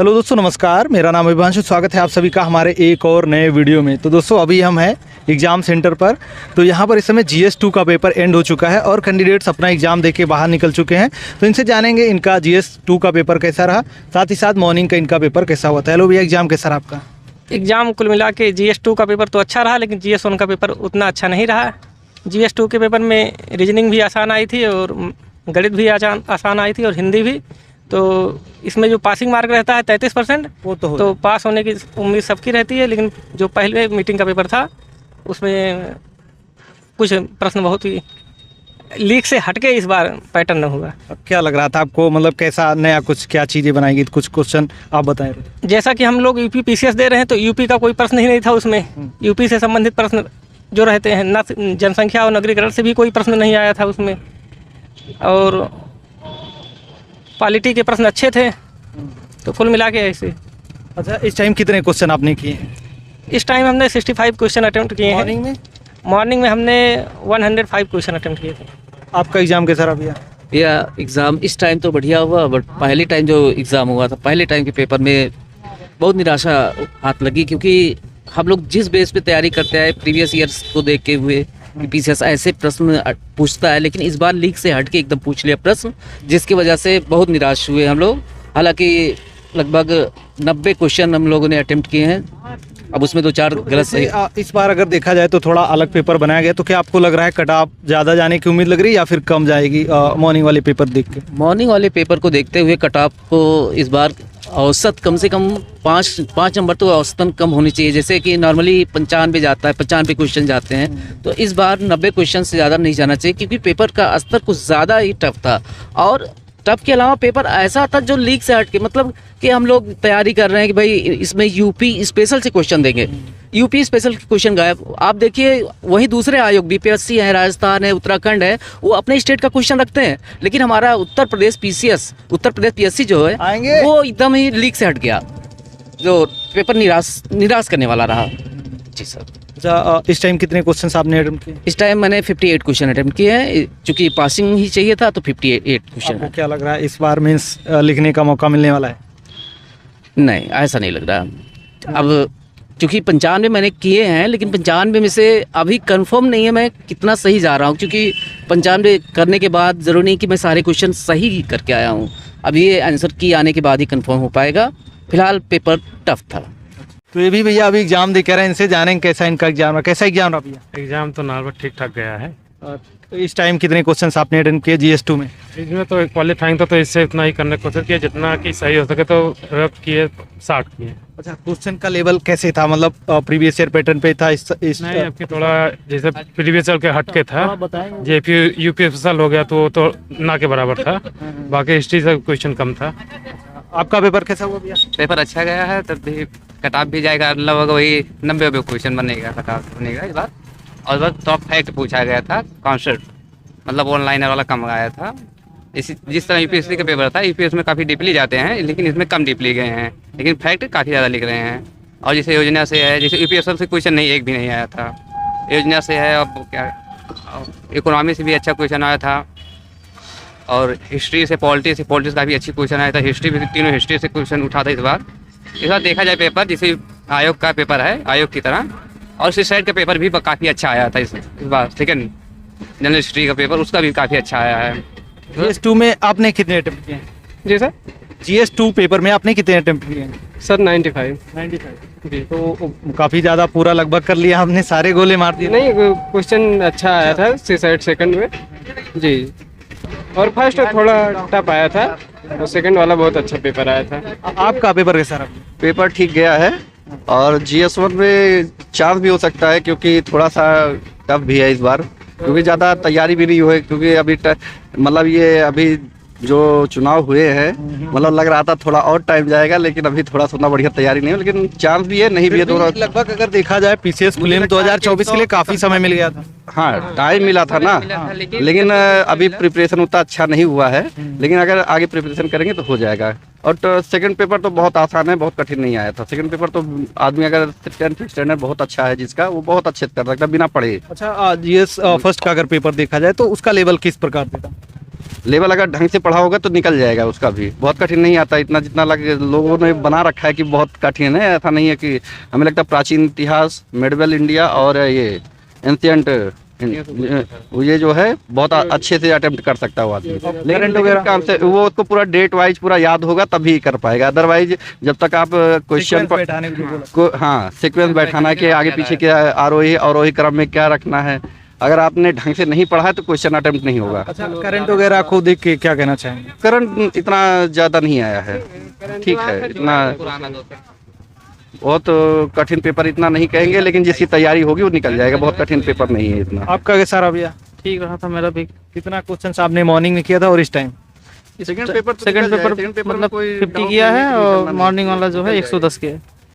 Hello दोस्तों, नमस्कार। मेरा नाम अभिभांशु। स्वागत है आप सभी का हमारे एक और नए वीडियो में। तो दोस्तों, अभी हम हैं एग्ज़ाम सेंटर पर। तो यहाँ पर इस समय GS2 का पेपर एंड हो चुका है और कैंडिडेट्स अपना एग्ज़ाम देके बाहर निकल चुके हैं। तो इनसे जानेंगे इनका GS2 का पेपर कैसा रहा, साथ ही साथ मॉर्निंग का इनका पेपर कैसा हुआ था। हेलो भैया, एग्ज़ाम कैसा रहा आपका? एग्ज़ाम कुल मिला के GS2 का पेपर तो अच्छा रहा, लेकिन GS1 का पेपर उतना अच्छा नहीं रहा। GS2 के पेपर में रीजनिंग भी आसान आई थी और गणित भी आसान आई थी और हिंदी भी। तो इसमें जो पासिंग मार्क रहता है 33%, वो तो पास होने की उम्मीद सबकी रहती है। लेकिन जो पहले मीटिंग का पेपर था उसमें कुछ प्रश्न बहुत ही लीक से हटके इस बार पैटर्न न हुआ। अब क्या लग रहा था आपको, मतलब कैसा नया कुछ क्या चीज़ें बनाएगी? कुछ क्वेश्चन आप बताएं। जैसा कि हम लोग यूपी PCS दे रहे हैं, तो यूपी का कोई प्रश्न ही नहीं था उसमें। यूपी से संबंधित प्रश्न जो रहते हैं, न जनसंख्या और नगरीकरण से भी कोई प्रश्न नहीं आया था उसमें। और पॉलिटी के प्रश्न अच्छे थे। तो कुल मिला के ऐसे। अच्छा, इस टाइम कितने क्वेश्चन आपने किए? इस टाइम हमने 65 क्वेश्चन अटेम्प्ट किए हैं। मॉर्निंग में हमने 105 क्वेश्चन अटेम्प्ट किए थे। आपका एग्ज़ाम कैसा रहा भैया? या एग्ज़ाम इस टाइम तो बढ़िया हुआ, बट पहले टाइम जो एग्ज़ाम हुआ था, पहले टाइम के पेपर में बहुत निराशा हाथ लगी। क्योंकि हम लोग जिस बेस पे तैयारी करते हैं प्रीवियस ईयर्स को देखते हुए PCS ऐसे प्रश्न पूछता है, लेकिन इस बार लीक से हट के एकदम पूछ लिया प्रश्न, जिसकी वजह से बहुत निराश हुए हम लोग। हालांकि लगभग 90 क्वेश्चन हम लोगों ने अटेम्प्ट किए हैं। अब उसमें 2-4 गलत सही। इस बार अगर देखा जाए तो थोड़ा अलग पेपर बनाया गया, तो क्या आपको लग रहा है कट ऑफ ज़्यादा जाने की उम्मीद लग रही है या फिर कम जाएगी मॉर्निंग वाले पेपर देख के? मॉर्निंग वाले पेपर को देखते हुए कट ऑफ को इस बार औसत कम से कम 5 नंबर तो औसतन कम होनी चाहिए। जैसे कि नॉर्मली 95 जाता है, 95 क्वेश्चन जाते हैं, तो इस बार 90 क्वेश्चन से ज़्यादा नहीं जाना चाहिए। क्योंकि पेपर का स्तर कुछ ज़्यादा ही टफ था। और टफ के अलावा पेपर ऐसा था जो लीक से हट के, मतलब कि हम लोग तैयारी कर रहे हैं कि भाई इसमें यूपी स्पेशल से क्वेश्चन देंगे, यूपी स्पेशल के क्वेश्चन गायब। आप देखिए, वहीं दूसरे आयोग BPSC है, राजस्थान है, उत्तराखंड है, वो अपने स्टेट का क्वेश्चन रखते हैं। लेकिन हमारा उत्तर प्रदेश PSC जो है वो एकदम ही लीक से हट गया, जो पेपर निराश करने वाला रहा। जी सर। अच्छा, इस टाइम कितने क्वेश्चन आपने अटेम्प्ट किए? इस टाइम मैंने 58 क्वेश्चन अटेम्प्ट किए हैं। चूँकि पासिंग ही चाहिए था, तो 58 क्वेश्चन। आपको क्या लग रहा है, इस बार मेंस लिखने का मौका मिलने वाला है? नहीं, ऐसा नहीं लग रहा। अब चूँकि 95 मैंने किए हैं, लेकिन 95 में से अभी कंफर्म नहीं है मैं कितना सही जा रहा हूँ। क्योंकि 95 करने के बाद ज़रूरी नहीं कि मैं सारे क्वेश्चन सही करके आया हूँ। अब ये आंसर की आने के बाद ही कंफर्म हो पाएगा। फिलहाल पेपर टफ था। तो ये भी भैया अभी एग्जाम दे कह रहे हैं, इनसे जानेंगे कैसा इनका एग्जाम रहा। कैसा एग्जाम रहा भैया? एग्जाम तो नॉर्मल ठीक ठाक गया है। तो इस टाइम कितने क्वेश्चंस आपने अटेंड किए GS2 में? इसमें तो क्वालिफाइंग था, तो इससे इतना ही करने की कोशिश किया जितना कि सही हो सके। तो रफ किए 60 किए। अच्छा, क्वेश्चन का लेवल कैसे था, मतलब प्रीवियस ईयर पैटर्न पे था? इस नहीं, आपकी थोड़ा जैसे प्रीवियस ईयर के हटके था। JP UP स्पेशल हो गया तो वो तो ना के बराबर था। बाकी हिस्ट्री से क्वेश्चन कम था। आपका पेपर कैसा हुआ भैया? पेपर अच्छा गया है, तब भी कट ऑफ भी जाएगा। लगभग वही 90 क्वेश्चन बनेगा, कट ऑफ बनेगा इस बार। और बस टॉप फैक्ट पूछा गया था, कॉन्सेप्ट मतलब ऑनलाइन वाला कम आया था। जिस तरह UPSC का पेपर था, UPSC में काफ़ी डीपली जाते हैं, लेकिन इसमें कम डीपली गए हैं, लेकिन फैक्ट काफ़ी ज़्यादा लिख रहे हैं। और जैसे योजना से है, जैसे UPSC से क्वेश्चन नहीं, एक भी नहीं आया था। योजना से है, अब क्या इकोनॉमी से भी अच्छा क्वेश्चन आया था। और हिस्ट्री से, पॉलिटिक्स काफ़ी अच्छी क्वेश्चन आया था। हिस्ट्री भी, तीनों हिस्ट्री से क्वेश्चन उठा था इस बार। देखा जाए पेपर जैसे आयोग का पेपर है, आयोग की तरह। और इस साइड का पेपर भी काफ़ी अच्छा आया था इस बार। सेकेंड जनरल हिस्ट्री का पेपर, उसका भी काफ़ी अच्छा आया है। GS2 में आपने कितने अटेम्प्ट किए हैं? जी सर। GS2 पेपर में आपने कितने अटेम्प्ट किए हैं? सर 95 जी। तो काफ़ी ज़्यादा पूरा लगभग कर लिया आपने, सारे गोले मार दिए। नहीं, क्वेश्चन अच्छा आया था सेकंड में जी। और फर्स्ट थोड़ा टफ आया था, और सेकंड वाला बहुत अच्छा पेपर आया था। आपका पेपर कैसा रहा? पेपर ठीक गया है। और GS1 में चांस भी हो सकता है, क्योंकि थोड़ा सा टफ भी है इस बार। क्योंकि ज़्यादा तैयारी भी नहीं हुई, क्योंकि अभी मतलब ये अभी जो चुनाव हुए हैं, मतलब लग रहा था थोड़ा और टाइम जाएगा, लेकिन अभी थोड़ा सा बढ़िया तैयारी नहीं है। लेकिन चांस भी है, नहीं भी है, दोनों लगभग अगर देखा जाए PCS प्रीलिम 2024 के लिए काफ़ी समय मिल गया था। हाँ, टाइम मिला था ना। लेकिन अभी प्रिपरेशन उतना अच्छा नहीं हुआ है, लेकिन अगर आगे प्रिपरेशन करेंगे तो हो जाएगा। और तो सेकंड पेपर तो बहुत आसान है, बहुत कठिन नहीं आया था। सेकंड पेपर तो आदमी अगर 10th स्टैंडर्ड बहुत अच्छा है जिसका, वो बहुत अच्छे से कर सकता है बिना पढ़े। अच्छा, GS फर्स्ट का अगर पेपर देखा जाए तो उसका लेवल किस प्रकार से था? लेवल अगर ढंग से पढ़ा होगा तो निकल जाएगा उसका भी। बहुत कठिन नहीं आता इतना जितना लोगों ने बना रखा है कि बहुत कठिन है, ऐसा नहीं है। कि हमें लगता है प्राचीन इतिहास, मेडिवल इंडिया और ये एंशियंट, ये जो है बहुत अच्छे से अटेम्प्ट कर सकता है वो आदमी। लेकिन वगैरह काम से वो उसको पूरा डेट वाइज पूरा याद होगा तभी कर पाएगा, अदरवाइज जब तक आप क्वेश्चन को, हाँ, सीक्वेंस बैठाना है कि आगे पीछे क्या आरोही क्रम में क्या रखना है, अगर आपने ढंग से नहीं पढ़ा है तो क्वेश्चन अटेम्प्ट नहीं होगा। अच्छा, करंट वगैरह को देख के क्या कहना चाहेंगे? करंट इतना ज़्यादा नहीं आया है, ठीक है, इतना बहुत कठिन पेपर इतना नहीं कहेंगे, लेकिन जिसकी तैयारी होगी वो निकल जाएगा। बहुत कठिन पेपर नहीं है इतना। आपका कैसा रहा भैया? ठीक रहा था मेरा भी। कितना क्वेश्चन आपने मॉर्निंग में किया था और इस टाइम? सेकंड पेपर मतलब 50 किया है और मॉर्निंग वाला जो है 110 किया है।